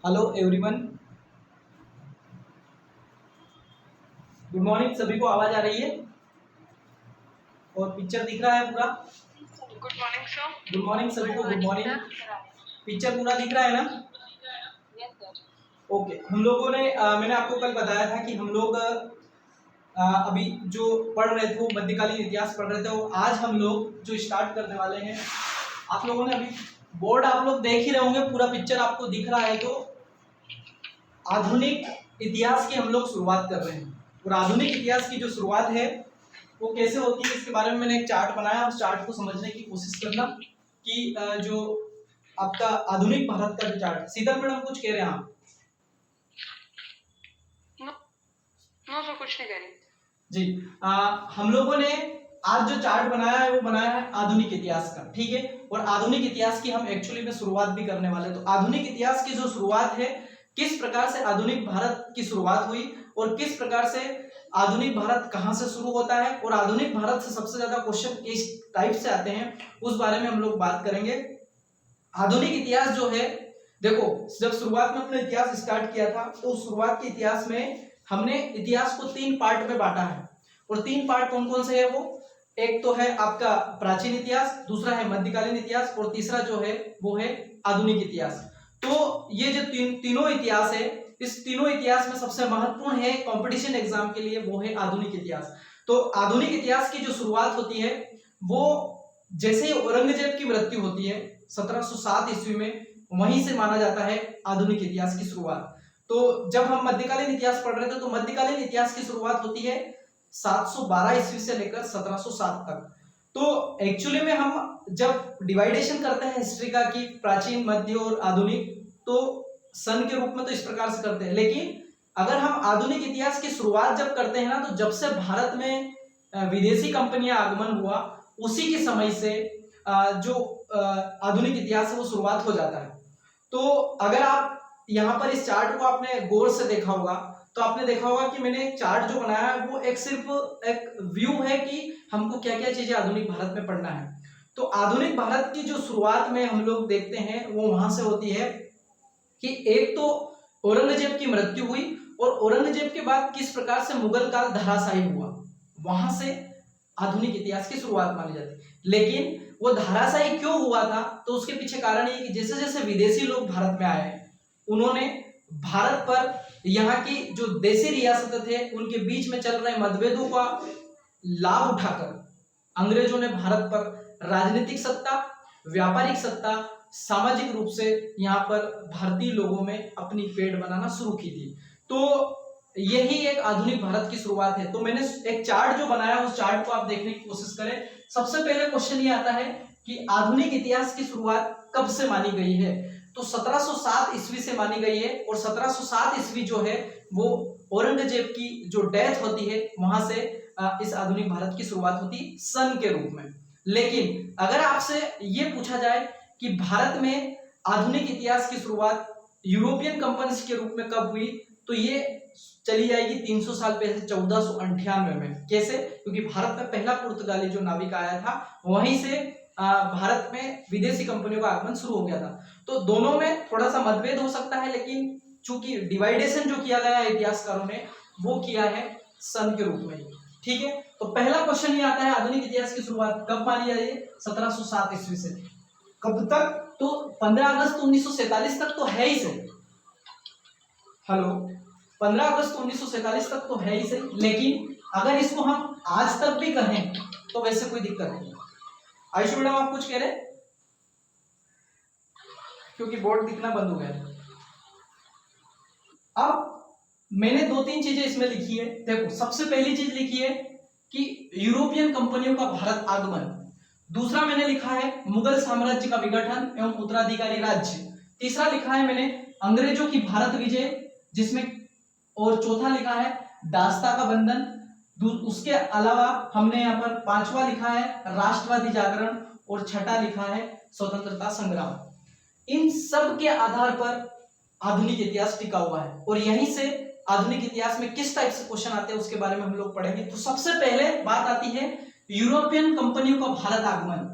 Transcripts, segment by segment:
Hello everyone, good morning. सभी को आवाज आ रही है और पिक्चर दिख रहा है पूरा? Good morning sir. Good morning सभी को, गुड मॉर्निंग। पिक्चर पूरा दिख रहा है ना? Yes sir. ओके। हम लोगों ने मैंने आपको कल बताया था कि हम लोग अभी जो पढ़ रहे थे वो मध्यकालीन इतिहास पढ़ रहे थे, और आज हम लोग जो स्टार्ट करने वाले हैं, आप लोगों ने अभी बोर्ड आप लोग देख ही रहे होंगे, पूरा पिक्चर आपको दिख रहा है। तो आधुनिक इतिहास की हम लोग शुरुआत कर रहे हैं, और आधुनिक इतिहास की जो शुरुआत है वो कैसे होती है इसके बारे में मैंने एक चार्ट बनाया। उस चार्ट को समझने की कोशिश करना कि जो आपका आधुनिक भारत का जो चार्ट। शीतल मैडम कुछ कह रहे हैं आप? नो सर, कुछ नहीं कह रही जी। हम लोगों ने आज जो चार्ट बनाया है वो बनाया है आधुनिक इतिहास का, ठीक है। और आधुनिक इतिहास की हम एक्चुअली में शुरुआत भी करने वाले हैं। तो आधुनिक इतिहास की जो शुरुआत है, किस प्रकार से आधुनिक भारत की शुरुआत हुई और किस प्रकार से आधुनिक भारत कहां से शुरू होता है, और आधुनिक भारत से सबसे ज्यादा क्वेश्चन किस टाइप से आते हैं, उस बारे में हम लोग बात करेंगे। आधुनिक इतिहास जो है, देखो, जब शुरुआत में अपना इतिहास स्टार्ट किया था तो शुरुआत के इतिहास में हमने इतिहास को 3 पार्ट में बांटा है। और 3 पार्ट कौन कौन से है वो? एक तो है आपका प्राचीन इतिहास, दूसरा है मध्यकालीन इतिहास, और तीसरा जो है वो है आधुनिक इतिहास। तो ये जो तीनों इतिहास है, इस तीनों इतिहास में सबसे महत्वपूर्ण है कंपटीशन एग्जाम के लिए, वो है आधुनिक इतिहास। तो आधुनिक इतिहास की जो शुरुआत होती है वो जैसे ही औरंगजेब की मृत्यु होती है 1707 ईस्वी में, वहीं से माना जाता है आधुनिक इतिहास की शुरुआत। तो जब हम मध्यकालीन इतिहास पढ़ रहे थे तो मध्यकालीन इतिहास की शुरुआत होती है 712 ईस्वी से लेकर 1707 तक। तो एक्चुअली में हम जब डिवाइडेशन करते हैं हिस्ट्री का कि प्राचीन, मध्य और आधुनिक, तो सन के रूप में तो इस प्रकार से करते हैं। लेकिन अगर हम आधुनिक इतिहास की शुरुआत जब करते हैं ना, तो जब से भारत में विदेशी कंपनियां आगमन हुआ, उसी के समय से जो आधुनिक इतिहास है वो शुरुआत हो जाता है। तो अगर आप यहाँ पर इस चार्ट को आपने गौर से देखा होगा तो आपने देखा होगा कि मैंने एक चार्ट जो बनाया है वो एक सिर्फ एक व्यू है कि हमको क्या क्या चीजें आधुनिक भारत में पढ़ना है। तो आधुनिक भारत की जो शुरुआत में हम लोग देखते हैं वो वहां से होती है कि एक तो औरंगजेब की मृत्यु हुई, और औरंगजेब के बाद किस प्रकार से मुगल काल धराशायी हुआ, वहां से आधुनिक इतिहास की शुरुआत मानी जाती है। लेकिन वो धराशायी क्यों हुआ था, तो उसके पीछे कारण ये कि जैसे जैसे विदेशी लोग भारत में आए, उन्होंने भारत पर यहाँ की जो देसी रियासतें थे उनके बीच में चल रहे मतभेदों का लाभ उठाकर अंग्रेजों ने भारत पर राजनीतिक सत्ता, व्यापारिक सत्ता, सामाजिक रूप से यहाँ पर भारतीय लोगों में अपनी पेड़ बनाना शुरू की थी। तो यही एक आधुनिक भारत की शुरुआत है। तो मैंने एक चार्ट जो बनाया उस चार्ट को आप देखने की कोशिश करें। सबसे पहले क्वेश्चन ये आता है कि आधुनिक इतिहास की शुरुआत कब से मानी गई है, तो 1707 ईस्वी से मानी गई है। और 1707 ईस्वी जो है वो औरंगजेब की जो डेथ होती है वहां से इस आधुनिक भारत की शुरुआत होती सन के रूप में। लेकिन अगर आपसे ये पूछा जाए कि भारत में आधुनिक इतिहास की शुरुआत यूरोपियन कंपनीज के रूप में कब हुई, तो ये चली जाएगी 300 साल पहले, 1498 में। कैसे? क्योंकि भारत में पहला पुर्तगाली जो नाविक आया था, वहीं से भारत में विदेशी कंपनियों का आगमन शुरू हो गया था। तो दोनों में थोड़ा सा मतभेद हो सकता है, लेकिन चूंकि डिवाइडेशन जो किया गया है इतिहासकारों ने वो किया है सन के रूप में ही, ठीक है। तो पहला क्वेश्चन ये आता है आधुनिक इतिहास की शुरुआत कब मानी जाती है? 1707 ईस्वी से। कब तक? तो 15 अगस्त 1947 तक तो है ही सही। हेलो, 15 अगस्त 1947 तक तो है ही सही। लेकिन अगर इसको हम आज तक भी कहें तो वैसे कोई दिक्कत नहीं। आयुष मैडम आप कुछ कह रहे? क्योंकि बोर्ड दिखना बंद हो गया। अब मैंने 2-3 चीजें इसमें लिखी है। देखो, सबसे पहली चीज लिखी है कि यूरोपियन कंपनियों का भारत आगमन। दूसरा मैंने लिखा है मुगल साम्राज्य का विघटन एवं उत्तराधिकारी राज्य। तीसरा लिखा है मैंने अंग्रेजों की भारत विजय, जिसमें, और चौथा लिखा है दास्ता का बंधन। उसके अलावा हमने यहाँ पर 5वां लिखा है राष्ट्रवादी जागरण, और छठा लिखा है स्वतंत्रता संग्राम। इन सब के आधार पर आधुनिक इतिहास टिका हुआ है, और यहीं से आधुनिक इतिहास में किस टाइप से क्वेश्चन आते हैं उसके बारे में हम लोग पढ़ेंगे। तो सबसे पहले बात आती है यूरोपियन कंपनियों का भारत आगमन।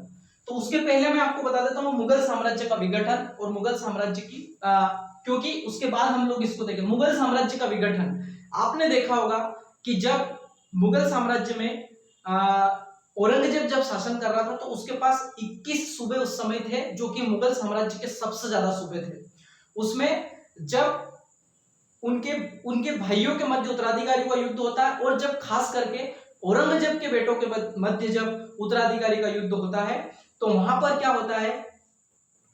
तो उसके पहले मैं आपको बता देता हूँ मुगल साम्राज्य का विघटन और मुगल साम्राज्य की क्योंकि उसके बाद हम लोग इसको देखें। मुगल साम्राज्य का विघटन, आपने देखा होगा कि जब मुगल साम्राज्य में औरंगजेब जब शासन कर रहा था तो उसके पास 21 सूबे उस समय थे, जो कि मुगल साम्राज्य के सबसे ज्यादा सूबे थे। उसमें जब उनके उनके भाइयों के मध्य उत्तराधिकारी का युद्ध होता है, और जब खास करके औरंगजेब के बेटों के मध्य जब उत्तराधिकारी का युद्ध होता है, तो वहां पर क्या होता है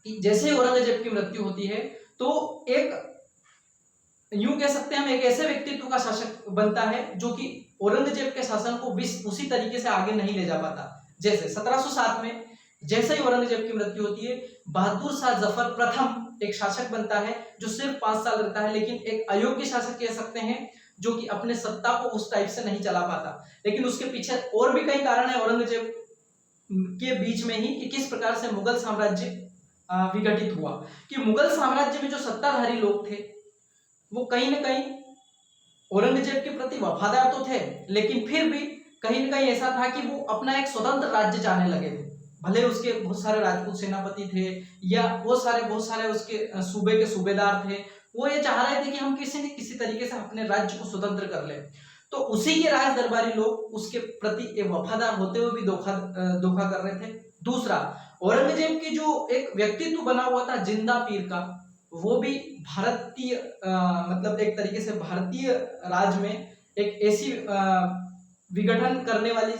कि जैसे ही औरंगजेब की मृत्यु होती है तो एक यूं कह सकते हैं हम एक ऐसे व्यक्तित्व का शासक बनता है जो कि औरंगजेब के शासन को उसी तरीके से आगे नहीं ले जा पाता। जैसे 1707 में जैसे ही औरंगजेब की मृत्यु होती है, बहादुर शाह जफर प्रथम एक शासक बनता है जो सिर्फ 5 साल रहता है, लेकिन एक अयोग्य शासक कह सकते हैं जो कि अपने सत्ता को उस टाइप से नहीं चला पाता। लेकिन उसके पीछे और भी कई कारण है औरंगजेब के बीच में ही कि किस प्रकार से मुगल साम्राज्य विघटित हुआ। कि मुगल साम्राज्य में जो सत्ताधारी लोग थे वो कहीं ना कहीं औरंगजेब के प्रति वफादार तो थे, लेकिन फिर भी कहीं ना कहीं ऐसा था कि वो अपना एक स्वतंत्र राज्य चाहने लगे थे। भले उसके बहुत सारे राजपूत सेनापति थे या बहुत सारे उसके सूबे के सूबेदार थे, वो ये चाह रहे थे कि हम किसी न किसी तरीके से अपने राज्य को स्वतंत्र कर लें। तो उसी के राज दरबारी लोग उसके प्रति वफादार होते हुए भी धोखा कर रहे थे। दूसरा, औरंगजेब की जो एक व्यक्तित्व बना हुआ था जिंदा पीर का, वो भी भारतीय मतलब एक तरीके से भारतीय राज में एक ऐसी विघटन करने वाली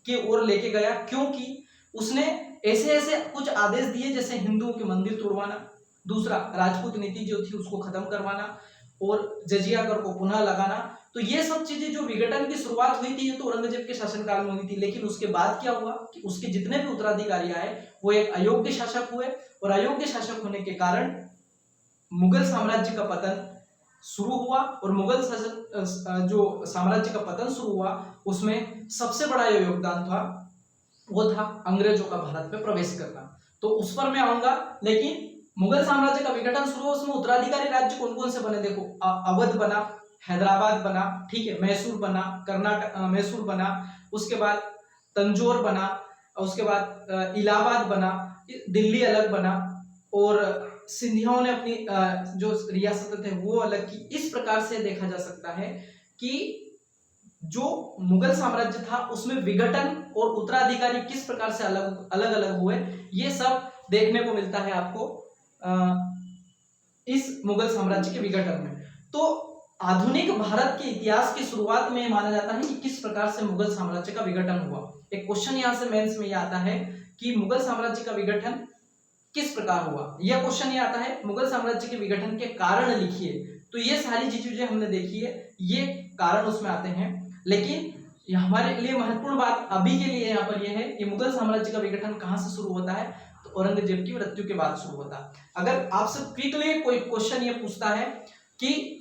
की ओर लेके गया, क्योंकि उसने ऐसे कुछ आदेश दिए जैसे हिंदुओं के मंदिर तोड़वाना, दूसरा राजपूत नीति जो थी उसको खत्म करवाना, और जजिया कर को पुनः लगाना। तो ये सब चीजें जो विघटन की शुरुआत हुई थी ये तो औरंगजेब के शासनकाल में हुई थी, लेकिन उसके बाद क्या हुआ कि उसके जितने भी उत्तराधिकारी आए वो एक अयोग्य शासक हुए, और अयोग्य शासक होने के कारण मुगल साम्राज्य का पतन शुरू हुआ। और मुगल जो साम्राज्य का पतन शुरू हुआ उसमें सबसे बड़ा योगदान था वो था अंग्रेजों का भारत में प्रवेश करना। तो उस पर मैं आऊंगा, लेकिन मुगल साम्राज्य का विघटन शुरू हुआ, उसमें उत्तराधिकारी राज्य कौन कौन से बने देखो, अवध बना, हैदराबाद बना, ठीक है, मैसूर बना, कर्नाटक मैसूर बना, उसके बाद तंजौर बना, उसके बाद इलाहाबाद बना, दिल्ली अलग बना, और सिंधियाओं ने अपनी जो रियासत थे वो अलग की। इस प्रकार से देखा जा सकता है कि जो मुगल साम्राज्य था उसमें विघटन और उत्तराधिकारी किस प्रकार से अलग अलग हुए, ये सब देखने को मिलता है आपको इस मुगल साम्राज्य के विघटन में। तो आधुनिक भारत के इतिहास की शुरुआत में माना जाता है कि किस प्रकार से मुगल साम्राज्य का विघटन हुआ। एक क्वेश्चन यहाँ से मेंस में ये आता है कि मुगल साम्राज्य का विघटन किस प्रकार हुआ, यह क्वेश्चन ये आता है मुगल साम्राज्य के विघटन के कारण लिखिए। तो ये सारी चीजें हमने देखी है, ये कारण उसमें आते हैं, लेकिन हमारे लिए महत्वपूर्ण बात अभी के लिए यहाँ पर यह है कि मुगल साम्राज्य का विघटन कहाँ से शुरू होता है, तो औरंगजेब की मृत्यु के बाद शुरू होता है। अगर आपसे क्विकली कोई क्वेश्चन ये पूछता है कि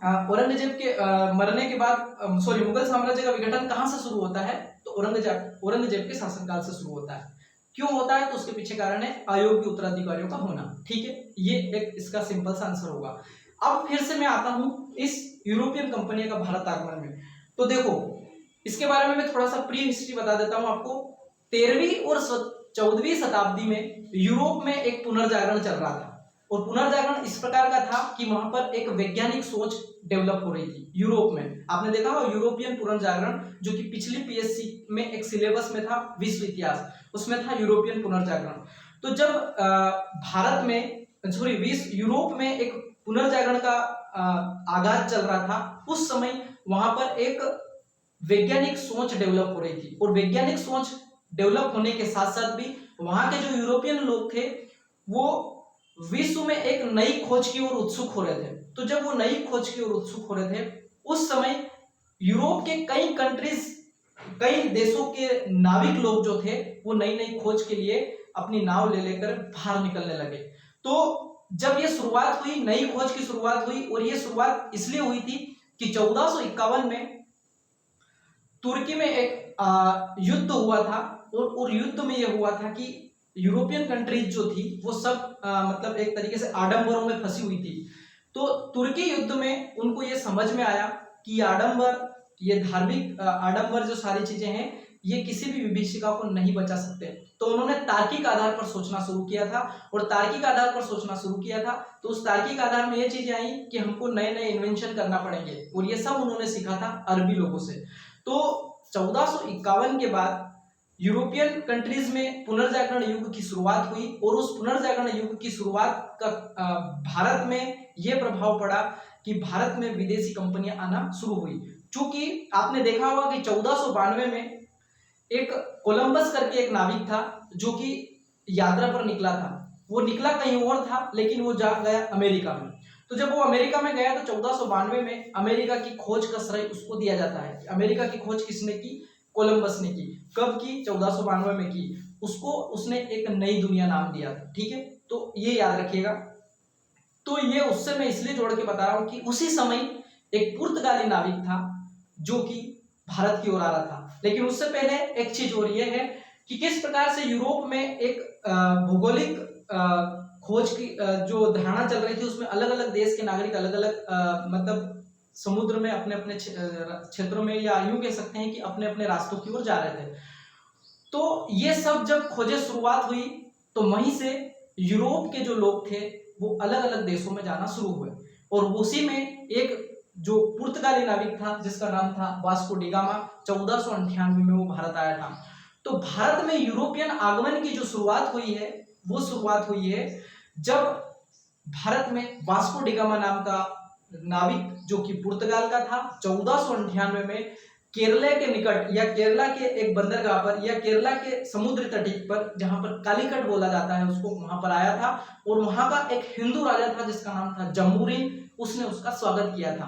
औरंगजेब के मरने के बाद मुगल साम्राज्य का विघटन कहाँ से शुरू होता है, तो औरंगजेब के शासनकाल से शुरू होता है। क्यों होता है, तो उसके पीछे कारण है अयोग्य उत्तराधिकारियों का होना, ठीक है, ये एक इसका सिंपल सा आंसर होगा। अब फिर से मैं आता हूं इस यूरोपियन कंपनी का भारत आगमन में। तो देखो इसके बारे में मैं थोड़ा सा प्री हिस्ट्री बता देता हूं आपको। 13वीं और 14वीं शताब्दी में यूरोप में एक पुनर्जागरण चल रहा था, और पुनर्जागरण इस प्रकार का था कि वहां पर एक वैज्ञानिक सोच डेवलप हो रही थी यूरोप में। आपने देखा हो यूरोपियन पुनर्जागरण, जो कि पिछली पीएससी में एक सिलेबस में था विश्व इतिहास, उसमें था यूरोपियन पुनर्जागरण। तो जब भारत में यूरोप में एक पुनर्जागरण का आगाज चल रहा था, उस समय वहां पर एक वैज्ञानिक सोच डेवलप हो रही थी, और वैज्ञानिक सोच डेवलप होने के साथ साथ भी वहां के जो यूरोपियन लोग थे वो विश्व में एक नई खोज की ओर उत्सुक हो रहे थे। तो जब वो नई खोज की ओर उत्सुक हो रहे थे, उस समय यूरोप के कई देशों के नाविक लोग जो थे वो नई खोज के लिए अपनी नाव ले लेकर बाहर निकलने लगे। तो जब ये शुरुआत हुई, नई खोज की शुरुआत हुई, और ये शुरुआत इसलिए हुई थी कि 1451 में तुर्की में एक युद्ध हुआ था, और युद्ध में यह हुआ था कि यूरोपियन कंट्रीज जो थी वो सब मतलब एक तरीके से आडंबरों में फंसी हुई थी। तो तुर्की युद्ध में उनको ये समझ में आया कि आडंबर, ये धार्मिक आडंबर जो सारी चीजें हैं, ये किसी भी विभीषिका को नहीं बचा सकते। तो उन्होंने तार्किक आधार पर सोचना शुरू किया था, और तार्किक आधार पर सोचना शुरू किया था तो उस तार्किक आधार में ये चीजें आई कि हमको नए नए इन्वेंशन करना पड़ेंगे, और ये सब उन्होंने सीखा था अरबी लोगों से। तो 1451 के बाद यूरोपियन कंट्रीज में पुनर्जागरण युग की शुरुआत हुई, और उस पुनर्जागरण युग की शुरुआत का भारत में यह प्रभाव पड़ा कि भारत में विदेशी कंपनियां आना शुरू हुई। चूंकि आपने देखा होगा कि 1492 में एक कोलंबस करके एक नाविक था जो कि यात्रा पर निकला था। वो निकला कहीं और था लेकिन वो जा गया अमेरिका में। तो जब वो अमेरिका में गया तो 1492 में अमेरिका की खोज का श्रेय उसको दिया जाता है। अमेरिका की खोज किसने की? कोलंबस ने की। कब की? 1492 में की। उसको उसने एक नई दुनिया नाम दिया था। ठीक है, तो ये याद रखिएगा। तो ये उससे मैं इसलिए जोड़ के बता रहा हूं कि उसी समय एक पुर्तगाली नाविक था जो कि भारत की ओर आ रहा था। लेकिन उससे पहले एक चीज और ये है कि किस प्रकार से यूरोप में एक भौगोलिक खोज की जो धारणा चल रही थी, उसमें अलग अलग देश के नागरिक अलग अलग मतलब समुद्र में अपने अपने क्षेत्रों में, या यूं कह सकते हैं कि अपने अपने रास्तों की ओर जा रहे थे। तो ये सब जब खोजें शुरुआत हुई तो वहीं से यूरोप के जो लोग थे वो अलग अलग देशों में जाना शुरू हुए, और उसी में एक जो पुर्तगाली नाविक था जिसका नाम था वास्को डी गामा, 1498 में वो भारत आया था। तो भारत में यूरोपियन आगमन की जो शुरुआत हुई है वो शुरुआत हुई है जब भारत में वास्को डी गामा नाम का नाविक जो कि पुर्तगाल का था 1498 में केरला के निकट या केरला के एक बंदरगाह पर या केरला के समुद्र तट पर जहां पर कालीकट बोला जाता है उसको, वहां पर आया था। और वहां का एक हिंदू राजा था जिसका नाम था जम्बूरिन, उसने उसका स्वागत किया था।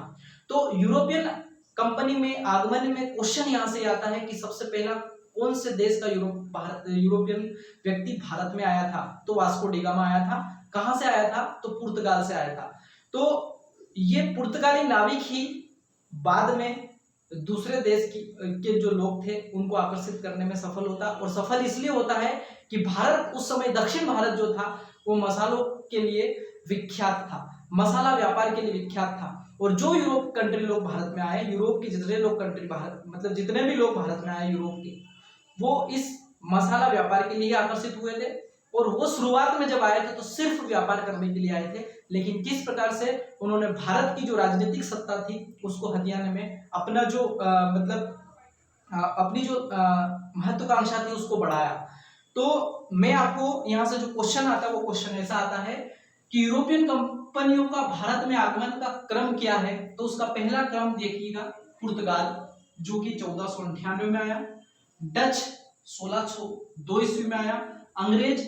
तो यूरोपियन कंपनी में आगमन में क्वेश्चन यहां से आता है कि सबसे पहला कौन से देश का यूरोपियन व्यक्ति भारत में आया था? तो वास्को डी गामा आया था। कहां से आया था? तो पुर्तगाल से आया था। तो ये पुर्तगाली नाविक ही बाद में दूसरे देश के जो लोग थे उनको आकर्षित करने में सफल होता, और सफल इसलिए होता है कि भारत उस समय, दक्षिण भारत जो था वो मसालों के लिए विख्यात था, मसाला व्यापार के लिए विख्यात था। और जो यूरोप कंट्री लोग भारत में आए, यूरोप के जितने लोग कंट्री भारत मतलब जितने भी लोग भारत में आए यूरोप के, वो इस मसाला व्यापार के लिए आकर्षित हुए थे। और वो शुरुआत में जब आए थे तो सिर्फ व्यापार करने के लिए आए थे, लेकिन किस प्रकार से उन्होंने भारत की जो राजनीतिक सत्ता थी उसको हथियाने में अपना जो अपनी जो महत्वाकांक्षा थी उसको बढ़ाया। तो मैं आपको यहाँ से जो क्वेश्चन आता है वो क्वेश्चन ऐसा आता है कि यूरोपियन कंपनियों का भारत में आगमन का क्रम क्या है? तो उसका पहला क्रम देखिएगा, पुर्तगाल जो कि 1498 में आया, डच 1602 ईस्वी में आया, अंग्रेज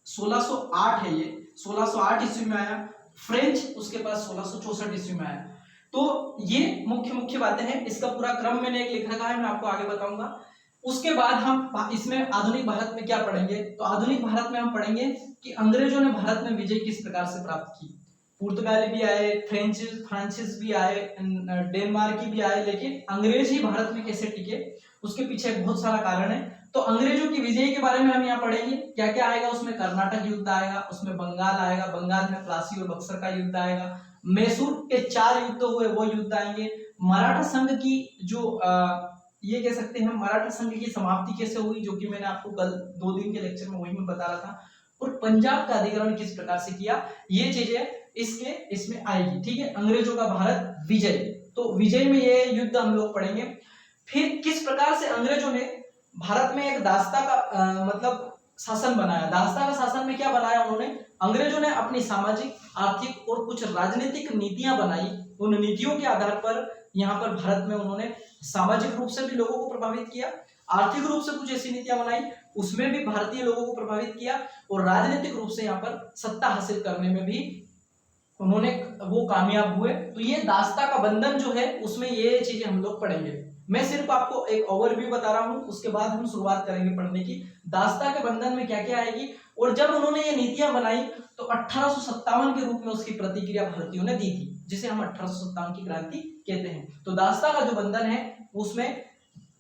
1608 है, ये 1608 ईस्वी में आया, फ्रेंच उसके पास 1664 ईस्वी में आया। तो ये मुख्य बातें हैं। इसका पूरा क्रम मैंने एक लिख रखा है, मैं आपको आगे बताऊंगा। उसके बाद हम इसमें आधुनिक भारत में क्या पढ़ेंगे? तो आधुनिक भारत में हम पढ़ेंगे कि अंग्रेजों ने भारत में विजय किस प्रकार से प्राप्त की। पुर्तगाली भी आए, फ्रांसीस भी आए, डेनमार्की भी आए, लेकिन अंग्रेज ही भारत में कैसे टिके उसके पीछे बहुत सारा कारण है। तो अंग्रेजों की विजय के बारे में हम यहाँ पढ़ेंगे। क्या क्या आएगा उसमें? कर्नाटक युद्ध आएगा, उसमें बंगाल आएगा, बंगाल में प्लासी और बक्सर का युद्ध आएगा, मैसूर के 4 युद्ध हुए वो युद्ध आएंगे, मराठा संघ की जो ये कह सकते हैं मराठा संघ की समाप्ति कैसे हुई, जो कि मैंने आपको कल 2 दिन के लेक्चर में वही मैं बता रहा था, और पंजाब का अधिग्रहण किस प्रकार से किया, ये चीजें इसमें आएगी। ठीक है, अंग्रेजों का भारत विजय, तो विजय में ये युद्ध हम लोग पढ़ेंगे। फिर किस प्रकार से अंग्रेजों ने भारत में एक दास्ता का मतलब शासन बनाया। दास्ता का शासन में क्या बनाया उन्होंने? अंग्रेजों ने अपनी सामाजिक, आर्थिक और कुछ राजनीतिक नीतियां बनाई। उन नीतियों के आधार पर यहाँ पर भारत में उन्होंने सामाजिक रूप से भी लोगों को प्रभावित किया, आर्थिक रूप से कुछ ऐसी नीतियां बनाई उसमें भी भारतीय लोगों को प्रभावित किया, और राजनीतिक रूप से यहाँ पर सत्ता हासिल करने में भी उन्होंने वो कामयाब हुए। तो ये दास्ता का बंधन जो है उसमें ये चीजें हम लोग पढ़ेंगे। मैं सिर्फ आपको एक ओवरव्यू बता रहा हूं, उसके बाद हम शुरुआत करेंगे पढ़ने की। दास्ता के बंधन में क्या क्या आएगी, और जब उन्होंने ये नीतियां बनाई तो 1857 के रूप में उसकी प्रतिक्रिया भारतीयों ने दी थी, जिसे हम 1857 की क्रांति कहते हैं। तो दास्ता का जो बंधन है उसमें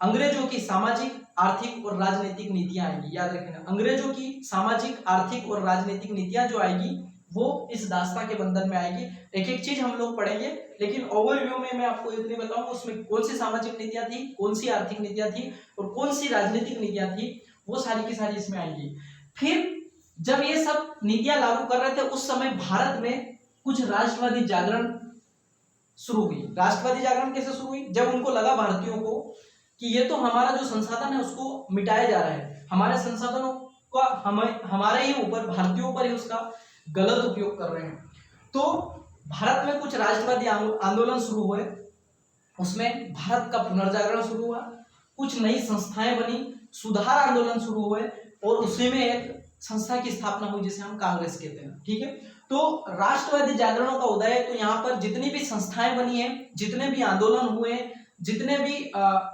अंग्रेजों की सामाजिक, आर्थिक और राजनीतिक नीतियां आएंगी। याद रखना, अंग्रेजों की सामाजिक, आर्थिक और राजनीतिक नीतियां जो आएगी वो इस दास्ता के बंधन में आएगी। एक एक चीज हम लोग पढ़ेंगे, लेकिन ओवरव्यू में मैं आपको इतनी बताऊंगा उसमें कौन सी सामाजिक नीतियां थी, कौन सी आर्थिक नीतियां थी और कौन सी राजनीतिक नीतियां थी, वो सारी की सारी इसमें आएंगी। फिर जब ये सब नीतियां लागू कर रहे थे उस समय भारत में कुछ राष्ट्रवादी जागरण शुरू हुई। राष्ट्रवादी जागरण कैसे शुरू हुई? जब उनको लगा भारतीयों को कि ये तो हमारा जो संसाधन है उसको मिटाया जा रहा है, हमारे संसाधनों का हमारे ही ऊपर, भारतीयों पर ही उसका गलत उपयोग कर रहे हैं। तो भारत में कुछ राष्ट्रवादी आंदोलन शुरू हुए, उसमें भारत का पुनर्जागरण शुरू हुआ, कुछ नई संस्थाएं बनी, सुधार आंदोलन शुरू हुए और उसी में एक संस्था की स्थापना हुई जिसे हम कांग्रेस कहते हैं। ठीक है, तो राष्ट्रवादी जागरणों का उदय है। तो यहाँ पर जितनी भी संस्थाएं बनी है, जितने भी आंदोलन हुए, जितने भी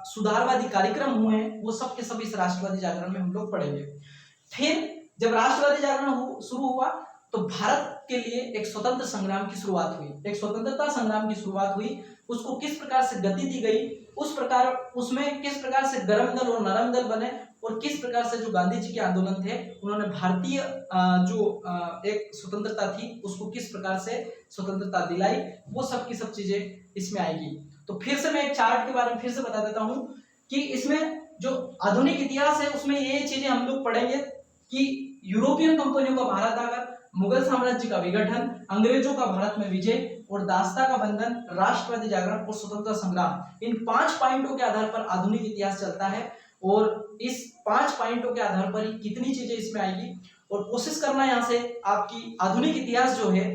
सुधारवादी कार्यक्रम हुए हैं, वो सब के सब इस राष्ट्रवादी जागरण में हम लोग पढ़ेंगे। फिर जब राष्ट्रवादी जागरण शुरू हुआ तो भारत के लिए एक स्वतंत्र संग्राम की शुरुआत हुई, एक स्वतंत्रता संग्राम की शुरुआत हुई। उसको किस प्रकार से गति दी गई, उस प्रकार उसमें किस प्रकार से गर्म दल और नरम दल बने और किस प्रकार से जो गांधी जी के आंदोलन थे उन्होंने भारतीय एक स्वतंत्रता थी उसको किस प्रकार से स्वतंत्रता दिलाई, वो सब की सब चीजें इसमें आएगी। तो फिर से मैं एक चार्ट के बारे में फिर से बता देता हूं कि इसमें जो आधुनिक इतिहास है उसमें ये चीजें हम लोग पढ़ेंगे कि यूरोपियन कंपनियों का भारत आकर, मुगल साम्राज्य का विघटन, अंग्रेजों का भारत में विजय और दास्ता का बंधन, राष्ट्रवादी जागरण और स्वतंत्रता संग्राम, इन 5 पॉइंटों के आधार पर आधुनिक इतिहास चलता है। और इस 5 पॉइंटों के आधार पर ही कितनी चीजें इसमें आएगी और कोशिश करना यहाँ से आपकी आधुनिक इतिहास जो है,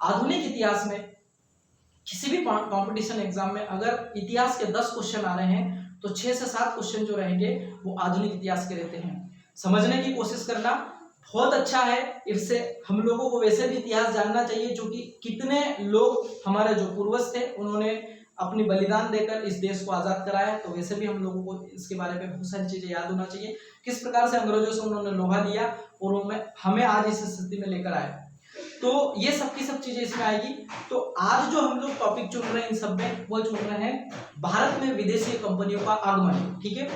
आधुनिक इतिहास में किसी भी कंपटीशन एग्जाम में अगर इतिहास के 10 क्वेश्चन आ रहे हैं तो 6 से 7 क्वेश्चन जो रहेंगे वो आधुनिक इतिहास के रहते हैं। समझने की कोशिश करना बहुत अच्छा है, इससे हम लोगों को वैसे भी इतिहास जानना चाहिए जो कि कितने लोग हमारे जो पूर्वज थे उन्होंने अपनी बलिदान देकर इस देश को आजाद कराया। तो वैसे भी हम लोगों को इसके बारे में बहुत सारी चीजें याद होना चाहिए, किस प्रकार से अंग्रेजों से उन्होंने लोहा लिया और हमें आज इस स्थिति में लेकर आए। तो ये सब की सब चीजें इसमें आएगी। तो आज जो हम लोग टॉपिक चुन रहे हैं इन सब में, वो चुन रहे हैं भारत में विदेशी कंपनियों का आगमन। ठीक है,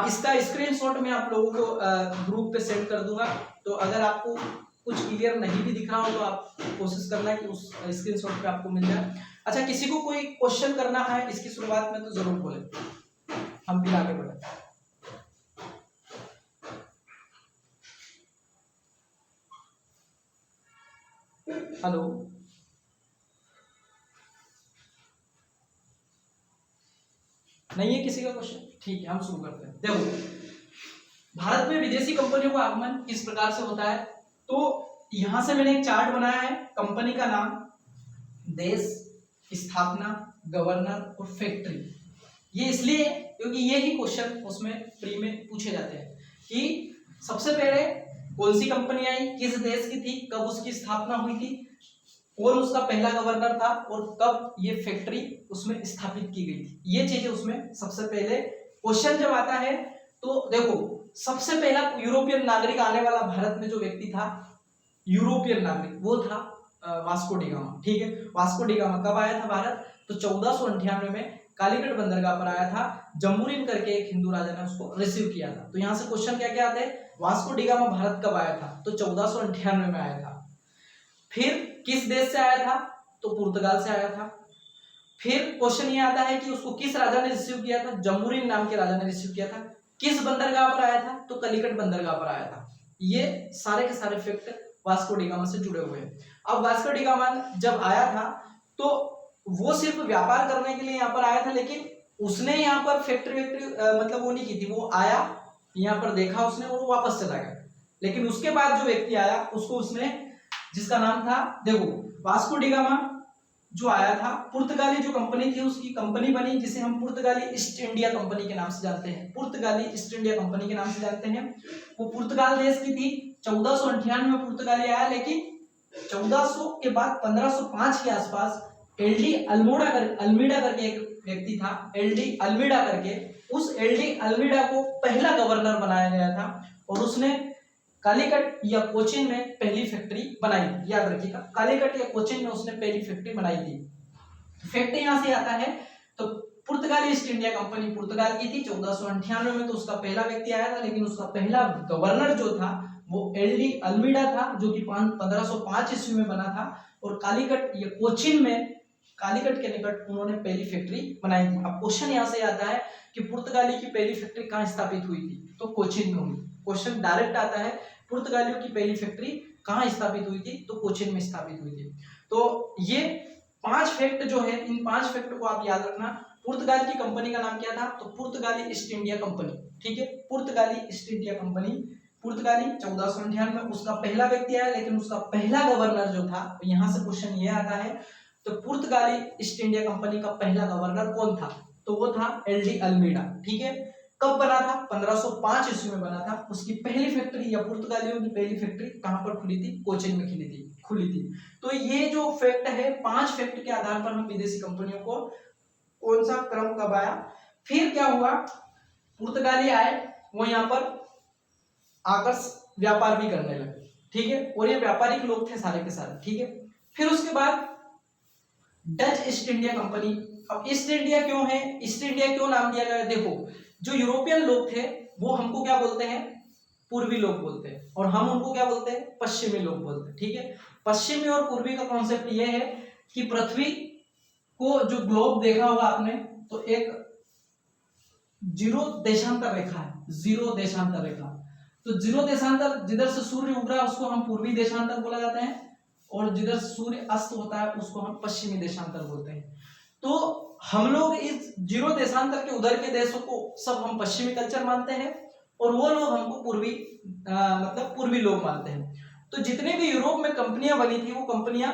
इसका स्क्रीनशॉट मैं आप लोगों को ग्रुप पे सेंड कर दूंगा। तो अगर आपको कुछ क्लियर नहीं भी दिख रहा हो तो आप कोशिश करना कि उस स्क्रीनशॉट पे आपको मिल जाए। अच्छा, किसी को कोई क्वेश्चन करना है इसकी शुरुआत में तो जरूर बोले, हम भी आगे बढ़े। हेलो, नहीं है किसी का क्वेश्चन? ठीक है, हम शुरू करते हैं। देखो, भारत में विदेशी कंपनियों का आगमन किस प्रकार से होता है। तो यहां से मैंने एक चार्ट बनाया है, कंपनी का नाम, देश, स्थापना, गवर्नर और फैक्ट्री। ये इसलिए क्योंकि ये ही क्वेश्चन उसमें प्री में पूछे जाते हैं कि सबसे पहले कौन सी कंपनी आई, किस देश की थी, कब उसकी स्थापना हुई थी, कौन उसका पहला गवर्नर था और कब ये फैक्ट्री उसमें स्थापित की गई थी। ये चीजें उसमें सबसे पहले क्वेश्चन जब आता है तो देखो, सबसे पहला यूरोपियन नागरिक आने वाला भारत में जो व्यक्ति था, यूरोपियन नागरिक, वो था वास्को डी गामा। ठीक है, वास्को डी गामा कब आया था भारत? तो 1498 में कालीकट बंदरगाह पर आया था। जम्बूरिन करके एक हिंदू राजा ने उसको रिसीव किया था। तो यहाँ से क्वेश्चन क्या क्या आते हैं, वास्को डी गामा भारत कब आया था? तो 1498 में आया था। फिर किस देश से आया था? तो पुर्तगाल से आया था। फिर क्वेश्चन ये आता है कि उसको किस राजा ने रिसीव किया था? जम्बूरिन नाम के राजा ने रिसीव किया था। किस बंदरगाह पर आया था? तो कलिकट बंदरगाह पर आया था। ये सारे के सारे फैक्ट वास्को डी गामा से जुड़े हुए हैं। अब वास्को डी गामा जब आया था तो वो सिर्फ व्यापार करने के लिए यहाँ पर आया था, लेकिन उसने यहाँ पर फैक्ट्री मतलब वो नहीं की थी। वो आया, यहाँ पर देखा उसने और वो वापस चला गया। लेकिन उसके बाद जो व्यक्ति आया उसको उसने, जिसका नाम था, देखो, वास्को डी गामा जो आया था, पुर्तगाली जो कंपनी थी उसकी कंपनी बनी जिसे हम पुर्तगाली ईस्ट इंडिया कंपनी के नाम से जानते हैं। पुर्तगाली ईस्ट इंडिया कंपनी के नाम से जानते हैं। वो पुर्तगाल देश की थी। 1498 में पुर्तगाली आया, लेकिन 1400 के बाद 1505 के आसपास एलडी अल्मीडा करके एक व्यक्ति था, एलडी अल्मीडा करके, उस एलडी अल्मीडा को पहला गवर्नर बनाया गया था और उसने कालीकट या कोचीन में पहली फैक्ट्री बनाई। याद रखिएगा, कालीकट या कोचीन में उसने पहली फैक्ट्री बनाई थी। फैक्ट्री यहां से आता है। तो पुर्तगाली ईस्ट इंडिया कंपनी पुर्तगाल की थी। 1498 में तो उसका पहला व्यक्ति आया था, लेकिन उसका पहला गवर्नर जो था वो एलडी अल्मीडा था, जो कि 1505 ईस्वी में बना था। और कालीकट, ये कोचिन में कालीकट के निकट उन्होंने पहली फैक्ट्री बनाई थी। अब क्वेश्चन यहाँ से आता है कि पुर्तगाली की पहली फैक्ट्री कहाँ स्थापित हुई थी, तो कोचिन में हुई। क्वेश्चन डायरेक्ट आता है, पुर्तगालियों की पहली फैक्ट्री कहाँ स्थापित हुई थी, तो कोचिन में स्थापित हुई थी। तो ये 5 फैक्ट जो है, इन 5 फैक्ट को आप याद रखना। पुर्तगाल की कंपनी का नाम क्या था, तो पुर्तगाली ईस्ट इंडिया कंपनी, ठीक है, पुर्तगाली ईस्ट इंडिया कंपनी। पुर्तगाली 1498 में उसका पहला व्यक्ति आया, लेकिन उसका पहला गवर्नर जो था, यहाँ से क्वेश्चन ये आता है, तो पुर्तगाली ईस्ट इंडिया कंपनी का पहला गवर्नर कौन था, तो वो था एलडी अल्मीडा, ठीक है। कब बना था, 1505 ईस्वी में बना था। उसकी पहली फैक्ट्री या पुर्तगालियों की पहली फैक्ट्री कहां पर खुली थी, कोचिन में खुली थी। तो ये जो फैक्ट है, 5 फैक्ट के आधार पर हम विदेशी कंपनियों को कौन सा क्रम कब आया। फिर क्या हुआ, पुर्तगाली आए, वो यहाँ पर आकर व्यापार भी करने लगे, ठीक है, और ये व्यापारिक लोग थे सारे के सारे, ठीक है। फिर उसके बाद डच ईस्ट इंडिया कंपनी। अब ईस्ट इंडिया क्यों है, ईस्ट इंडिया क्यों नाम दिया गया, देखो जो यूरोपियन लोग थे वो हमको क्या बोलते हैं, पूर्वी लोग बोलते हैं, और हम उनको क्या बोलते हैं, पश्चिमी लोग बोलते हैं, ठीक है। पश्चिमी और पूर्वी का कॉन्सेप्ट ये है कि पृथ्वी को, जो ग्लोब देखा होगा आपने, तो एक जीरो देशांतर रेखा है, जीरो देशांतर रेखा। तो जीरो देशांतर, जिधर से सूर्य उग रहा है उसको हम पूर्वी देशांतर बोला जाता है, और जिधर सूर्य अस्त होता है उसको हम पश्चिमी देशांतर बोलते हैं। तो हम लोग इस जीरो देशांतर के उधर के देशों को सब हम पश्चिमी कल्चर मानते हैं, और वो लोग हमको पूर्वी मतलब पूर्वी लोग मानते हैं। तो जितने भी यूरोप में कंपनियां बनी थी, वो कंपनियां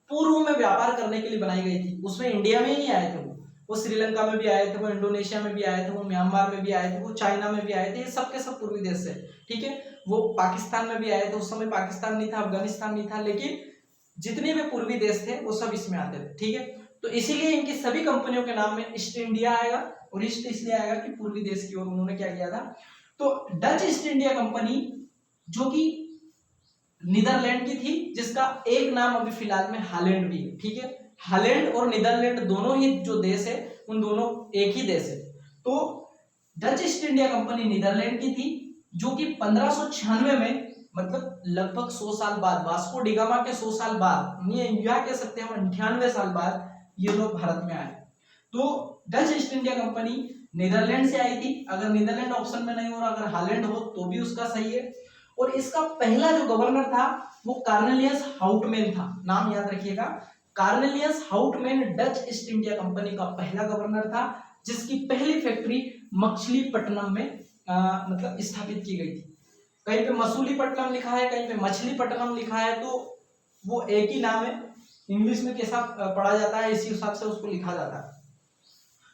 पूर्व में व्यापार करने के लिए बनाई गई थी। उसमें इंडिया में ही नहीं आए थे वो श्रीलंका में भी आए थे, वो इंडोनेशिया में भी आए थे, वो म्यांमार में भी आए थे, वो चाइना में भी आए थे, ये सब के सब पूर्वी देश से, ठीक है। वो पाकिस्तान में भी आए थे, उस समय पाकिस्तान नहीं था, अफगानिस्तान नहीं था, लेकिन जितने भी पूर्वी देश थे वो सब इसमें आते थे, ठीक है। तो इसीलिए इनकी सभी कंपनियों के नाम में ईस्ट इंडिया आएगा, और ईस्ट इसलिए आएगा कि पूर्वी देश की ओर उन्होंने क्या किया था। तो डच ईस्ट इंडिया कंपनी जो कि नीदरलैंड की थी, जिसका एक नाम अभी फिलहाल में हॉलैंड भी है, ठीक है। हॉलैंड और नीदरलैंड दोनों ही जो देश है, उन दोनों एक ही देश है। तो Dutch East India Company Netherlands की थी, जो कि 1596 में, मतलब लगभग 100 साल बाद, वास्को डिगामा के 100 साल बाद, यह कह सकते हैं हम 98 साल बाद ये लोग भारत में आए। तो Dutch East India Company Netherlands से आई थी। अगर नीदरलैंड ऑप्शन में नहीं हो रहा, अगर हॉलैंड हो तो भी उसका सही है। और इसका पहला जो गवर्नर था वो कार्नेलियस हाउटमैन था, नाम याद रखिएगा, Cornelius Houtman Dutch East India company का पहला गवर्नर था, जिसकी पहली फैक्ट्री मछलीपट्टनम में मतलब स्थापित की गई थी। कहीं पे मसूलीपट्टनम लिखा है, कहीं पे मछलीपट्टनम लिखा है, तो वो एक ही नाम है, इंग्लिश में कैसा पढ़ा जाता है इसी हिसाब से उसको लिखा जाता है।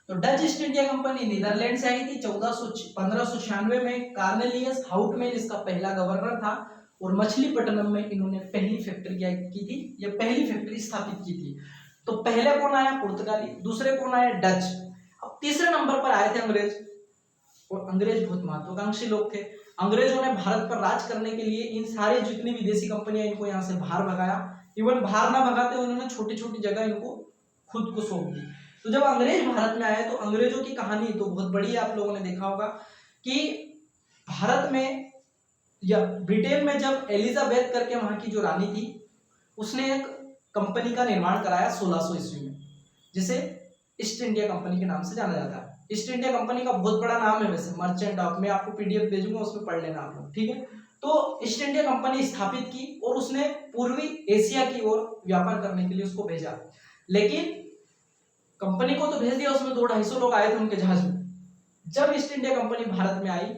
तो Dutch East India Company Netherlands से आई थी 1596 में। कार्नेलियस हाउटमैन इसका पहला गवर्नर था, और मछलीपट्टनम में इन्होंने पहली फैक्ट्री क्या की थी, ये पहली फैक्ट्री स्थापित की थी। तो पहले कौन आया, पुर्तगाली, दूसरे कौन आया, डच। अब तीसरे नंबर पर आए थे अंग्रेज, और अंग्रेज बहुत महत्वाकांक्षी लोग थे। अंग्रेजों ने भारत पर राज करने के लिए इन सारे जितनी विदेशी कंपनियां, इनको यहाँ से बाहर भगाया। इवन बाहर ना भगाते उन्होंने छोटी छोटी जगह इनको खुद को सौंप दी। तो जब अंग्रेज भारत में आए, तो अंग्रेजों की कहानी तो बहुत बड़ी है, आप लोगों ने देखा होगा कि भारत में या ब्रिटेन में जब एलिजाबेथ करके वहां की जो रानी थी, उसने एक कंपनी का निर्माण कराया 1600 ईस्वी में, जिसे ईस्ट इंडिया कंपनी के नाम से जाना जाता है। ईस्ट इंडिया कंपनी का बहुत बड़ा नाम है वैसे, मर्चेंट ऑफ, मैं आपको पीडीएफ भेजूंगा, उसमें पढ़ लेना आप लोग, ठीक है। तो ईस्ट इंडिया कंपनी स्थापित की, और उसने पूर्वी एशिया की ओर व्यापार करने के लिए उसको भेजा। लेकिन कंपनी को तो भेज दिया, उसमें 200-250 लोग आए थे उनके जहाज में। जब ईस्ट इंडिया कंपनी भारत में आई,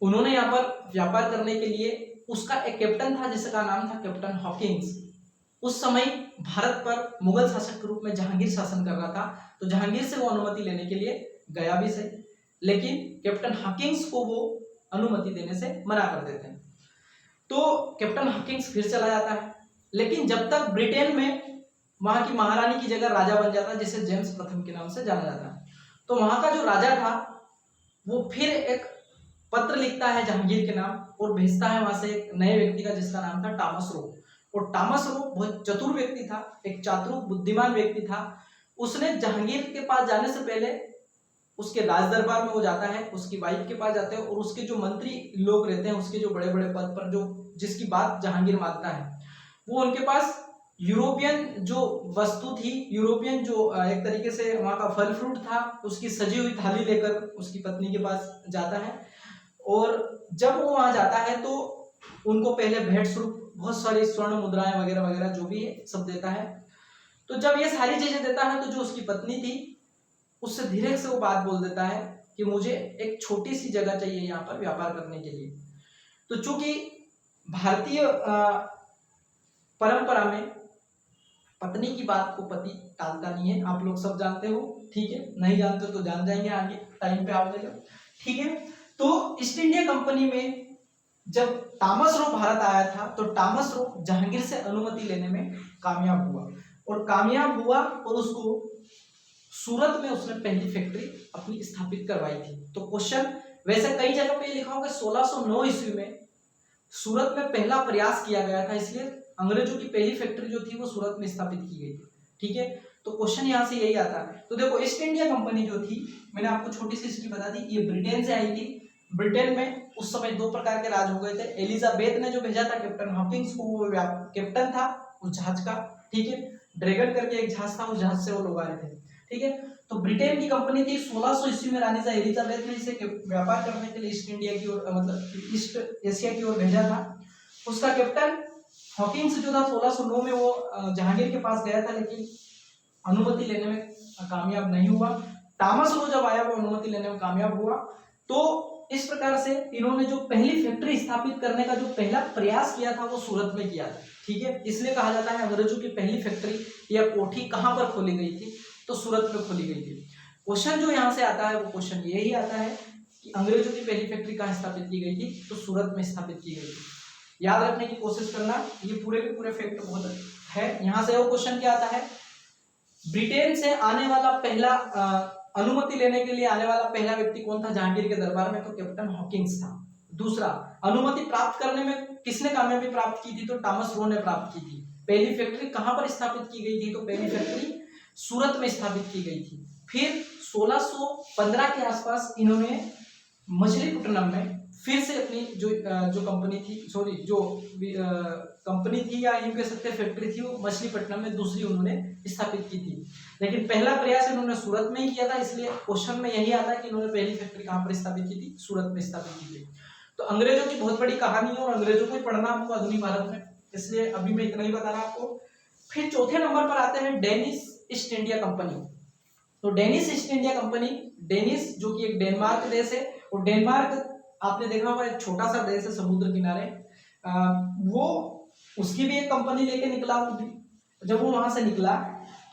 उन्होंने यहाँ पर व्यापार करने के लिए, उसका एक कैप्टन था जिसका नाम था कैप्टन हॉकिंस। उस समय भारत पर मुगल शासक के रूप में जहांगीर शासन कर रहा था, तो जहांगीर से वो अनुमति लेने के लिए गया भी सही, लेकिन कैप्टन हॉकिंस को वो अनुमति देने से मना कर देते हैं। तो कैप्टन हॉकिंस फिर चला जाता है, लेकिन जब तक ब्रिटेन में वहां की महारानी की जगह राजा बन जाता है, जिसे जेम्स प्रथम के नाम से जाना जाता है। तो वहां का जो राजा था वो फिर एक पत्र लिखता है जहांगीर के नाम, और भेजता है वहां से एक नए व्यक्ति का, जिसका नाम था टॉमस रो। और टॉमस रो बहुत चतुर व्यक्ति था, एक चातुर बुद्धिमान व्यक्ति था। उसने जहांगीर के पास जाने से पहले उसके राज दरबार में वो जाता है, उसकी वाइफ के पास जाते हैं और उसके जो मंत्री लोग रहते हैं, उसके जो बड़े बड़े पद पर जो जिसकी बात जहांगीर मानता है, वो उनके पास यूरोपियन जो वस्तु थी, यूरोपियन जो एक तरीके से वहाँ का फल फ्रूट था, उसकी सजी हुई थाली लेकर उसकी पत्नी के पास जाता है। और जब वो वहाँ जाता है तो उनको पहले भेंट स्वरूप बहुत सारी स्वर्ण मुद्राएं वगैरह वगैरह जो भी है सब देता है। तो जब ये सारी चीजें देता है तो जो उसकी पत्नी थी उससे धीरे से वो बात बोल देता है कि मुझे एक छोटी सी जगह चाहिए यहाँ पर व्यापार करने के लिए। तो चूंकि भारतीय परंपरा में पत्नी की बात को पति टालता नहीं है, आप लोग सब जानते हो, ठीक है, नहीं जानते तो जान जाएंगे आगे टाइम पे आओगे जब, ठीक है। तो ईस्ट इंडिया कंपनी में जब टॉमस रो भारत आया था तो टॉमस रो जहांगीर से अनुमति लेने में कामयाब हुआ और उसको सूरत में उसने पहली फैक्ट्री अपनी स्थापित करवाई थी। तो क्वेश्चन वैसे कई जगह पे लिखा होगा 1609 ईस्वी में सूरत में पहला प्रयास किया गया था, इसलिए अंग्रेजों की पहली फैक्ट्री जो थी वो सूरत में स्थापित की गई थी, ठीक है। तो क्वेश्चन यहाँ से यही आता है। तो देखो ईस्ट इंडिया कंपनी जो थी, मैंने आपको छोटी सी हिस्ट्री बता दी, ये ब्रिटेन से आई थी। ब्रिटेन में उस समय दो प्रकार के राज हो गए थे। एलिजाबेथ ने जो भेजा था कैप्टन हॉकिंस को, वो कैप्टन था उस जहाज का, ठीक है। ड्रैगन करके एक जहाज था, उस जहाज से वो लोग आए थे, ठीक है। तो ब्रिटेन की कंपनी थी, 1600 ईस्वी में रानी एलिजाबेथ ने इसे व्यापार करने के लिए ईस्ट इंडिया की ओर, मतलब ईस्ट एशिया की ओर भेजा था। उसका कैप्टन हॉकिंस जो था 1609 में वो जहांगीर के पास गया था, लेकिन अनुमति लेने में कामयाब नहीं हुआ। टॉमस रो जब आया वो अनुमति लेने में कामयाब हुआ। तो इस प्रकार से इन्होंने जो पहली फैक्ट्री स्थापित करने का जो पहला प्रयास किया था वो सूरत में किया था, ठीक है। इसलिए कहा जाता है अंग्रेजों की पहली फैक्ट्री या कोठी कहाँ पर खोली गई थी, तो सूरत में खोली गई थी। क्वेश्चन जो यहाँ से आता है वो क्वेश्चन यही आता है कि अंग्रेजों की पहली फैक्ट्री कहाँ स्थापित की गई थी, तो सूरत में स्थापित की गई थी। याद रखने की कोशिश करना, ये पूरे के पूरे फैक्ट बहुत है। यहाँ से वो क्वेश्चन क्या आता है, ब्रिटेन से आने वाला पहला अनुमति लेने के लिए आने वाला पहला व्यक्ति कौन था जहांगीर के दरबार में, तो कैप्टन हॉकिंस था। दूसरा, अनुमति प्राप्त करने में किसने कामयाबी प्राप्त की थी, तो टॉमस रो ने प्राप्त की थी। पहली फैक्ट्री कहां पर स्थापित की गई थी, तो पहली फैक्ट्री सूरत में स्थापित की गई थी। फिर 1615 के आसपास इन्होंने मछलीपट्टनम में फिर से अपनी जो कंपनी थी, सॉरी जो कंपनी थी या यूं कह सकते हैं फैक्ट्री थी, वो मछलीपट्टनम में दूसरी उन्होंने स्थापित की थी। लेकिन पहला प्रयास इन्होंने सूरत में ही किया था, इसलिए क्वेश्चन में यही आता है कि इन्होंने पहली फैक्ट्री कहाँ पर स्थापित की थी, सूरत में स्थापित की थी। तो अंग्रेजों की बहुत बड़ी कहानी है और अंग्रेजों को ही पढ़ना हमको आधुनिक भारत में, इसलिए अभी मैं इतना ही बता रहा आपको। फिर चौथे नंबर पर आते हैं डेनिश ईस्ट इंडिया कंपनी। तो Danish east India company, Danish जो कि एक डेनमार्क देश है, और डेनमार्क आपने देखा होगा एक छोटा सा देश है समुद्र किनारे, वो उसकी भी एक कंपनी लेके निकला। जब वो वहां से निकला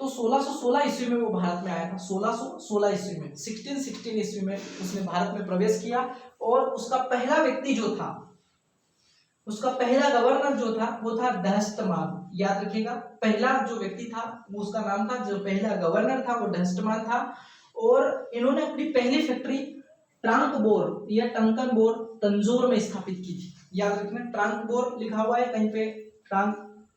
तो 1616 ईस्वी में वो भारत में आया था। 1616 ईस्वी में 1616 ईस्वी में उसने भारत में प्रवेश किया और उसका पहला व्यक्ति जो था, उसका पहला गवर्नर जो था वो था डहस्टमान। याद रखिएगा, पहला जो व्यक्ति था वो उसका नाम था, जो पहला गवर्नर था वो डहस्टमान था। और इन्होंने अपनी पहली फैक्ट्री ट्रांकबोर या टंकनबोर तंजौर में स्थापित की थी। याद रखना, ट्रांकबोर लिखा हुआ है कहीं पे,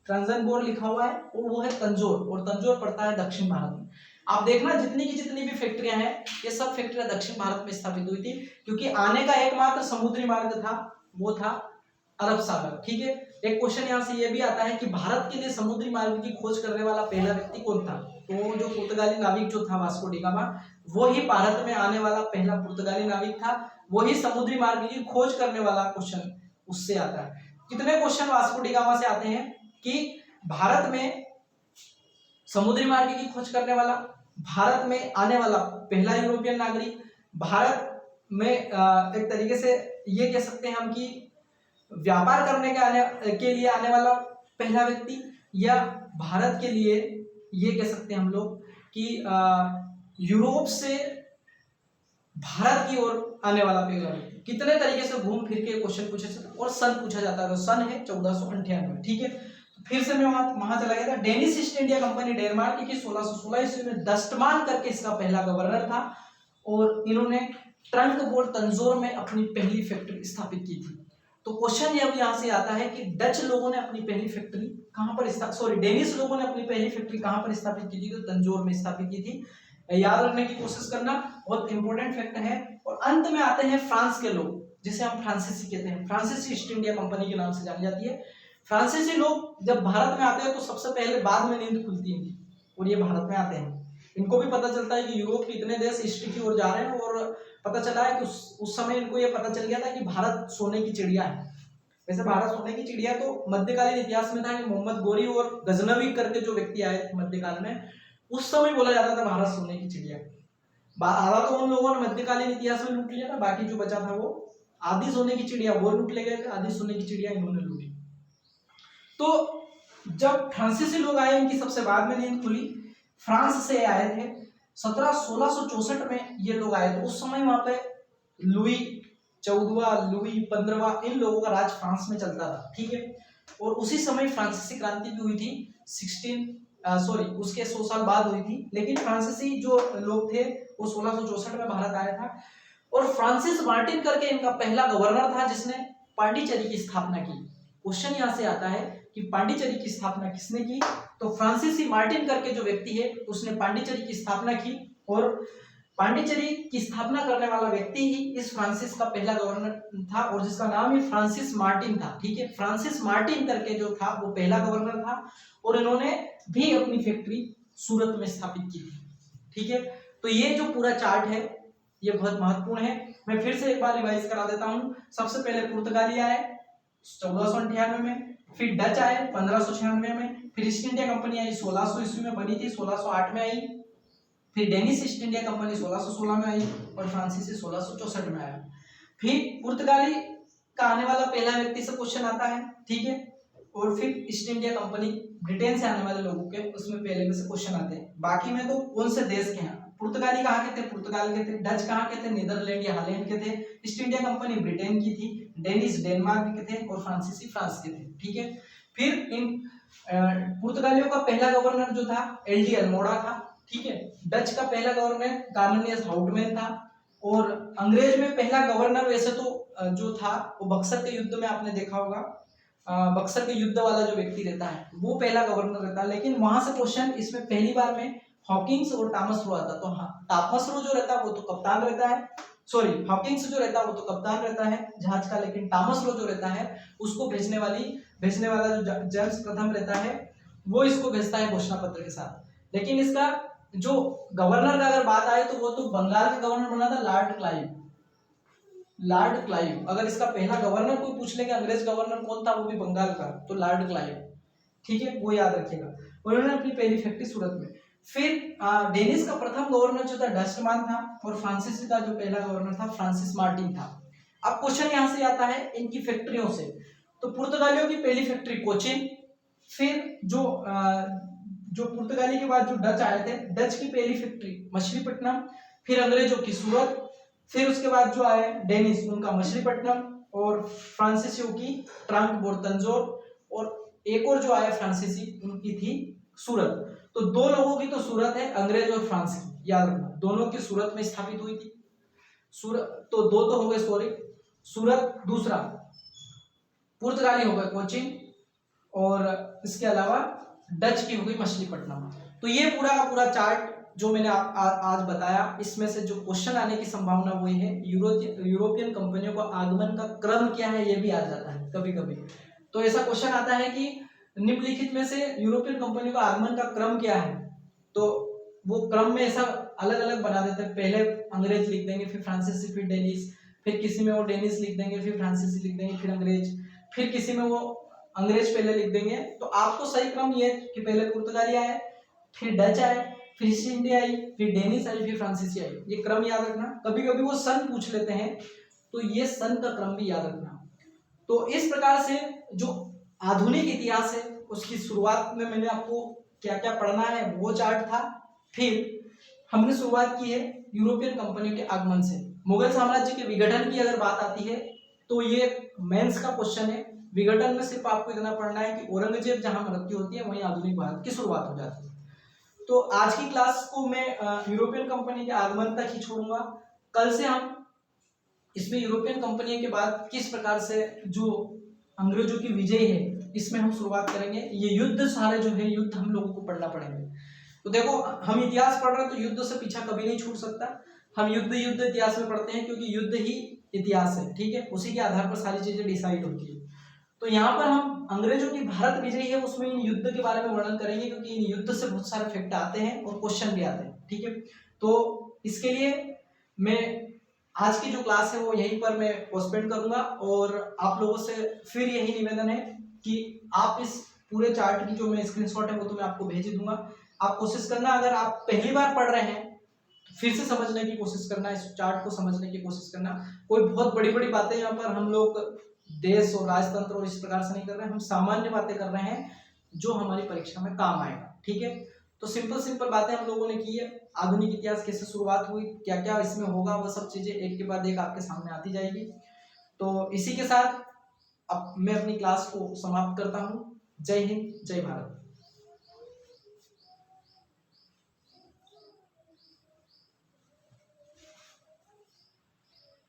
ट्रांजनबोर लिखा हुआ है, और वो है तंजौर, और तंजौर पड़ता है दक्षिण भारत में। आप देखना जितनी की जितनी भी फैक्ट्रियां हैं, ये सब फैक्ट्रियां दक्षिण भारत में स्थापित हुई थी, क्योंकि आने का एकमात्र समुद्री मार्ग था वो था अरब सागर, ठीक है। एक क्वेश्चन यहाँ से ये भी आता है कि भारत के लिए समुद्री मार्ग की खोज करने वाला पहला व्यक्ति कौन था, तो जो पुर्तगाली नाविक जो था वास्को डी गामा, वो ही भारत में आने वाला पहला पुर्तगाली नाविक था, वही समुद्री मार्ग की खोज करने वाला क्वेश्चन उससे आता है। कितने क्वेश्चन वास्को डी गामा से आते हैं कि भारत में समुद्री मार्ग की खोज करने वाला, भारत में आने वाला पहला यूरोपियन नागरिक, भारत में एक तरीके से ये कह सकते हैं हम कि व्यापार करने के लिए आने वाला पहला व्यक्ति, या भारत के लिए ये कह सकते हैं हम लोग कि यूरोप से भारत की ओर आने वाला पहला व्यक्ति। कितने तरीके से घूम फिर के क्वेश्चन पूछे जाते हैं और सन पूछा जाता है, तो सन है 1498, ठीक है। तो फिर से मैं वहां चला गया था। Danish east India company Denmark की 1616 ईस्वी में डस्टमान करके इसका पहला गवर्नर था, और इन्होंने ट्रंकबोर तंजौर में अपनी पहली फैक्ट्री स्थापित की थी। तो क्वेश्चन अब यहाँ से आता है कि डच लोगों ने अपनी पहली फैक्ट्री कहां पर डेनिश लोगों ने अपनी पहली फैक्ट्री कहां पर स्थापित की थी, तो तंजौर में स्थापित की थी। याद रखने की कोशिश करना, बहुत इंपॉर्टेंट फैक्ट है। और अंत में आते हैं फ्रांस के लोग, जिसे हम फ्रांसीसी कहते हैं। फ्रांसीसी ईस्ट इंडिया कंपनी के नाम से जानी जाती है। फ्रांसीसी लोग जब भारत में आते हैं तो सबसे पहले बाद में नींद खुलती है इनकी, और ये भारत में आते हैं। इनको भी पता चलता है कि यूरोप के इतने देश ईस्ट की ओर जा रहे हैं, और पता चला है कि उस समय इनको ये पता चल गया था कि भारत सोने की चिड़िया है। वैसे भारत सोने की चिड़िया तो मध्यकालीन इतिहास में था कि मोहम्मद गोरी और गजनवी करके जो व्यक्ति आए थे मध्यकाल में, उस समय बोला जाता था भारत सोने की चिड़िया। आधा तो उन लोगों ने मध्यकालीन इतिहास में लूट लिया था, बाकी जो बचा था वो आधी सोने की चिड़िया वो लूट ले गए थे, आधी सोने की चिड़िया इन्होंने लूटी। तो जब फ्रांसीसी लोग आए, इनकी सबसे बाद में नींद खुली। फ्रांस से आए थे 1664 में ये लोग आए थे। उस समय वहां पे लुई 14वां, लुई 15वां, इन लोगों का राज फ्रांस में चलता था, ठीक है। और उसी समय फ्रांसीसी क्रांति भी हुई थी, उसके 100 साल बाद हुई थी। लेकिन फ्रांसीसी जो लोग थे वो 1664 में भारत आया था। और फ्रांसिस मार्टिन करके इनका पहला गवर्नर था, जिसने पांडिचेरी की स्थापना की। क्वेश्चन यहाँ से आता है कि पांडिचेरी की स्थापना किसने की? तो फ्रांसीसी मार्टिन करके जो व्यक्ति है उसने पांडिचेरी की स्थापना की। और पांडिचेरी की स्थापना करने वाला व्यक्ति ही इस फ्रांसिस का पहला गवर्नर था, और जिसका नाम ही फ्रांसिस मार्टिन था, ठीक है। फ्रांसिस मार्टिन करके जो था वो पहला गवर्नर था, और इन्होंने भी अपनी फैक्ट्री सूरत में स्थापित की थी, ठीक है। तो ये जो पूरा चार्ट है ये बहुत महत्वपूर्ण है। मैं फिर से एक बार रिवाइज करा देता हूँ। सबसे पहले पुर्तगाली आए 1498 में, फिर डच आए 1596 में, फिर ईस्ट इंडिया कंपनी आई 1600 ईस्वी में बनी थी, 1608 में आई, फिर डेनिश ईस्ट इंडिया कंपनी 1616 में आई, और फ्रांसीसी 1664 में आया। फिर पुर्तगाली का आने वाला पहला व्यक्ति से क्वेश्चन आता है, ठीक है। और फिर ईस्ट इंडिया कंपनी ब्रिटेन से आने वाले लोगों के उसमें पहले में से क्वेश्चन आते हैं। बाकी में तो कौन से देश के हैं? पुर्तगाली कहाँ के थे? पुर्तगाल के थे। डच कहाँ के थे? नीदरलैंड या हॉलैंड के थे। ईस्ट इंडिया कंपनी ब्रिटेन की थी। डेनिश डेनमार्क के थे, और फ्रांसीसी फ्रांस के थे, ठीक है। फिर इन पुर्तगालियों का पहला गवर्नर जो था एलडी अल्मोड़ा था, ठीक है। डच का पहला गवर्नर कार्नेलियस हाउटमैन था, और अंग्रेज में पहला गवर्नर वैसे तो जो था वो बक्सर के युद्ध में आपने देखा होगा, बक्सर के युद्ध वाला जो व्यक्ति रहता है वो पहला गवर्नर रहता है। लेकिन वहां से क्वेश्चन इसमें पहली बार में हॉकिंस और टॉमस रो आता। तो हाँ, टॉमस रो जो रहता है वो तो कप्तान रहता है, सॉरी हॉकिंस जो रहता है वो तो कप्तान रहता है जहाज का, लेकिन टॉमस रो जो रहता है उसको भेजने वाला जो जेम्स प्रथम रहता है वो इसको भेजता है घोषणा पत्र के साथ। लेकिन इसका जो गवर्नर का अगर बात आए तो वो तो बंगाल का गवर्नर बना था लॉर्ड क्लाइव। अगर इसका पहला गवर्नर कोई पूछ ले कि अंग्रेज गवर्नर कौन था, वो भी बंगाल का, तो लॉर्ड क्लाइव, ठीक है, वो याद रखिएगा। उन्होंने अपनी पहली फैक्ट्री सूरत में। फिर डेनिस का प्रथम गवर्नर जो था डस्टमान था, और फ्रांसीसी का जो पहला गवर्नर था फ्रांसिस मार्टिन था। अब क्वेश्चन यहाँ से आता है इनकी फैक्ट्रियों से। तो पुर्तगालियों की पहली फैक्ट्री कोचिन, फिर जो पुर्तगाली के बाद जो डच आए थे, डच की पहली फैक्ट्री मछलीपट्टनम, फिर अंग्रेजों की सूरत, फिर उसके बाद जो आए डेनिस उनका मछलीपट्टनम, और फ्रांसीसियों की ट्रंक बोर्तंजोर, और एक और जो आए फ्रांसीसी उनकी थी सूरत। तो दो लोगों की तो सूरत है, अंग्रेज और फ्रांस की, याद रखना, दोनों की सूरत में स्थापित हुई थी। सूरत तो दो तो हो गए, सॉरी, सूरत, दूसरा पुर्तगाली हो गए कोचिन, और इसके अलावा डच की हो गई मछलीपट्टनम। तो ये पूरा का पूरा चार्ट जो मैंने आज बताया, इसमें से जो क्वेश्चन आने की संभावना वही है। यूरोपियन कंपनियों का आगमन का क्रम क्या है ये भी आ जाता है कभी कभी। तो ऐसा क्वेश्चन आता है कि निम्नलिखित में से यूरोपियन कंपनियों का आगमन का क्रम क्या है, तो वो क्रम में ऐसा अलग अलग बना देते हैं। पहले अंग्रेज लिख देंगे, फिर फ्रांसीसी, फिर डेनिस, फिर किसी में वो डेनिस लिख देंगे, फिर फ्रांसीसी लिख देंगे, फिर अंग्रेज, फिर किसी में वो अंग्रेज पहले लिख देंगे। तो आपको सही क्रम ये कि पहले पुर्तगाली आए, फिर डच आए, फिर ईस्ट इंडिया आई, फिर डेनिस आई, फिर फ्रांसीसी आई। ये क्रम याद रखना। कभी कभी वो सन पूछ लेते हैं, तो ये सन का क्रम भी याद रखना। तो इस प्रकार से जो आधुनिक इतिहास है उसकी शुरुआत में मैंने आपको क्या क्या पढ़ना है वो चार्ट था। फिर हमने शुरुआत की है यूरोपियन कंपनियों के आगमन से। मुगल साम्राज्य के विघटन की अगर बात आती है तो ये मेंस का क्वेश्चन है। विघटन में सिर्फ आपको इतना पढ़ना है कि औरंगजेब जहां मृत्यु होती है वहीं आधुनिक भारत की शुरुआत हो जाती है। तो आज की क्लास को मैं यूरोपियन कंपनी के आगमन तक ही छोड़ूंगा। कल से हम इसमें यूरोपियन कंपनी के बाद किस प्रकार से जो अंग्रेजों की विजय है इसमें हम शुरुआत करेंगे। ये युद्ध सारे जो है युद्ध हम लोगों को पढ़ना पड़ेंगे। तो देखो हम इतिहास पढ़ रहे हैं तो युद्ध से पीछा कभी नहीं छूट सकता। हम युद्ध इतिहास में पढ़ते हैं क्योंकि युद्ध ही इतिहास है, ठीक है, उसी के आधार पर सारी चीजें डिसाइड होती है। तो यहाँ पर हम अंग्रेजों की भारत विजयी है उसमें इन युद्ध के बारे में वर्णन करेंगे क्योंकि इन युद्ध से बहुत सारे फैक्ट आते हैं और क्वेश्चन भी आते हैं, ठीक है। तो इसके लिए मैं आज की जो क्लास है वो यहीं पर मैं पोस्टपोन करूंगा और आप लोगों से फिर यही निवेदन है कि आप इस पूरे चार्ट की जो मैं स्क्रीनशॉट है वो तो मैं आपको भेज दूंगा। आप कोशिश करना, अगर आप पहली बार पढ़ रहे हैं फिर से समझने की कोशिश करना, इस चार्ट को समझने की कोशिश करना। कोई बहुत बड़ी बड़ी बातें यहाँ पर हम लोग देश और राजतंत्र और इस प्रकार से नहीं कर रहे हैं, हम सामान्य बातें कर रहे हैं जो हमारी परीक्षा में काम आएगा, ठीक है। तो सिंपल बातें हम लोगों ने की है। आधुनिक इतिहास कैसे शुरुआत हुई, क्या क्या इसमें होगा, वो सब चीजें एक के बाद एक आपके सामने आती जाएगी। तो इसी के साथ अब मैं अपनी क्लास को समाप्त करता हूँ। जय हिंद, जय भारत।